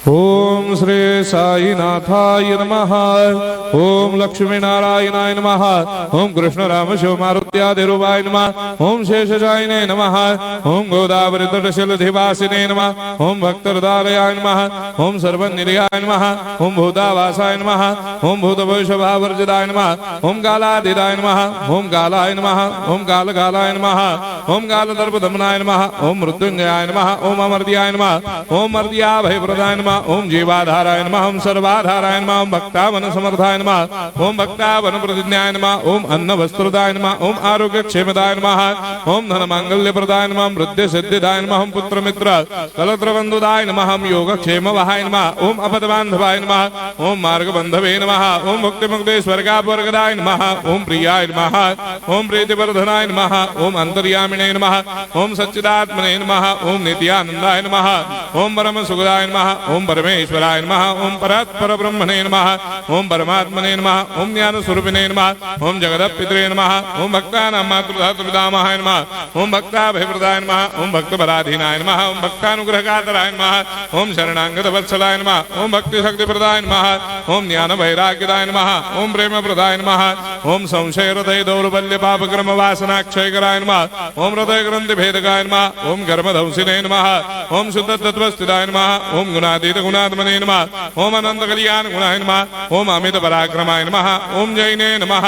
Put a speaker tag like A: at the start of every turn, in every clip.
A: ओम श्री साईनाथाय नमः। ओम लक्ष्मी नारायणाय नमः। ओम कृष्ण राम शिव मारुत्यादिरूपाय नमः। ओम शेषशायिने नमः। ओम गोदावरी तटशिलधिवासिने नमः। ओम भक्तहृदयाय नमः। ओम सर्वनिलयाय नमः। ओम भूतावासाय नमः। ओम भूतभविष्यभावर्जिताय नमः। ओम कालाधीराय नमः। ओम कालाय नमः। ओम कालकालाय नमः। ओम कालदर्पदमनाय नमः। ओम मृत्युंजयाय नमः। ओम अमर्त्याय नमः। ओम मर्त्याभयप्रदाय नमः। ओम जीवाधाराय नमः। ओम सर्वाधाराय नमः। ओम भक्तावन समर्थाय नमः। ओम भक्तावन प्रतिज्ञाय नमः। ओम अन्न वस्त्रदाय नमः। ओम आरोग्य क्षेमदाय नमः। ओम धन मांगल्य प्रदाय नमः। वृद्धि सिद्धिदाय नमः। ओम पुत्र मित्र कलत्र बंधुदाय नमः। ओम योग क्षेम वहाय नमः। ओम अपद बांधवाय नमः। ओम मार्ग बंधवे नमः। ओम मुक्ति मुक्ति स्वर्गापवर्गदाय नमः। ओम प्रियाय नमः। ओम प्रीतिवर्धनाय नमः। ओम अंतर्यामिने नमः। ओम सच्चिदात्मने नमः। ओम नित्यानंदाय नमः। ओम परम सुखदाय नमः। ओम परमेश्वराय नमः। ओम परात्पर ब्रह्मणे नमः। ओम परमात्मने नमः। ओम ज्ञान स्वरूपिणे नमः। ओम जगदपितरे नमः। ओम भक्तानां मातृधातृपितामहाय नमः। ओम भक्ताभयप्रदाय नमः। ओम भक्तपराधीनाय नमः। ओम भक्तानुग्रहकातराय नमः। ओम शरणागत वत्सलाय नमः। ओम भक्ति शक्ति प्रदाय नमः। ओम ज्ञान वैराग्यदाय नमः। ओम प्रेम प्रदाय नमः। ओम संशय हृदय दौर्बल्य पाप कर्म वासना क्षयकराय नमः। ओम हृदय ग्रंथि भेदकाय नमः। ओम कर्मधंसिने नमः। ओम शुद्ध तत्वस्थिताय नमः। ओम गुणातीत गुणात्मने नमः। ओम अनंत कल्याण गुणाय नमः। ओम अमित पराक्रमाय नमः। ओम जैने नमः।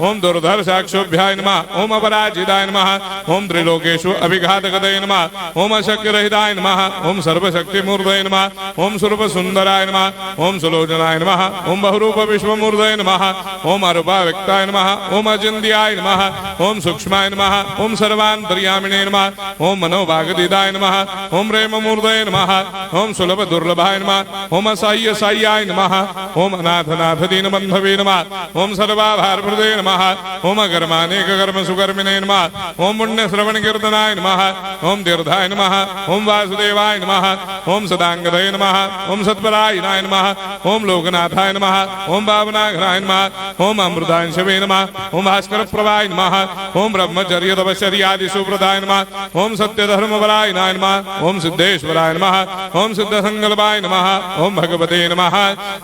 A: ओम दुर्धर साक्षोभ्याय नमः। ओम अपराजिताय नमः। ओम त्रिलोकेषु अभिघातगतये नमः। ओम अशक्य रहिताय नमः। ओम सर्वशक्ति मूर्तये नमः। ओम स्वरूप सुंदराय नमः। ओम सुलोचनाय नमः। ओम बहुरूप विश्वमूर्तये नमः। ओम अरूपाव्यक्ताय नमः। ओम अचिन्त्याय नमः। ओम सूक्ष्माय नमः। ओम सर्वान्तर्यामिने नमः। ओम मनोभागदिदाय नमः। ओम प्रेममूर्तये नमः। ओम सुलभ दुर्लभाय नमः। ओम असह्य साह्याय नमः। ओम अनाथनाथ दीनबन्धवे नमः। ओम सर्वाभारप्रदे नमः। ओम अकर्मानेक कर्म सुकर्मिणे नमः। ओम पुण्य श्रवण कीर्तनाय नमः। ओम तीर्थाय नमः। ओम वासुदेवाय नमः। ओम सदांगदये नमः। ओम सत्परायणाय नमः। ओम लोकनाथाय नमः। ओम पावनाघ्नाय नमः। ओम अमृतांशवे नमः। ओम भास्कर प्रभाय नमः। ओम ब्रह्मचर्य तपश्चर्यादि सुप्रदाय नमः। ओम सत्यधर्मपरायणाय नमः। ओम सिद्धेश्वराय नमः। ओम सिद्ध संकल्पाय नमः। ओम भगवते नमः।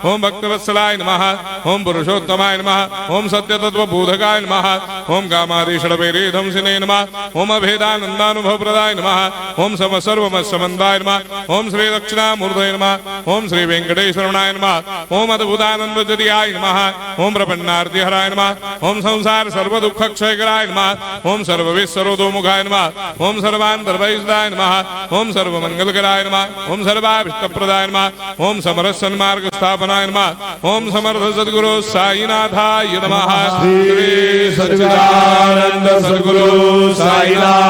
A: ओम भक्तवत्सलाय नमः। ओम पुरुषोत्तमाय नमः। ओम सत्यतत्वबोधकाय नमः। ओम कामादिषडवेदंसिने नमः। ओम अभेदानन्दानुभवप्रदाय नमः। ओम सर्वमस्समन्दाय नमः। ओम श्री दक्षिणामूर्तये नमः। ओम श्री वेंकटेश्वराय नमः। ओम अद्भुतानन्दजटियाय नमः। ओम प्रपन्नार्तिहराय नमः। ओम संसार सर्व दुःख क्षयकराय नमः। ओम सर्वविश्वरोधोमुखाय नमः। ओम सर्वान्तर्वैसदाय नमः। ओम सर्वमंगलकराय नमः। ओम सर्वाभिष्टप्रदाय नमः। ओम समरस सन्मार्ग स्थापनाय नमः। ओम समर्थ सद्गुरु साईनाथाय नमः।
B: श्री सच्चिदानंद सद्गुरु साईनाथ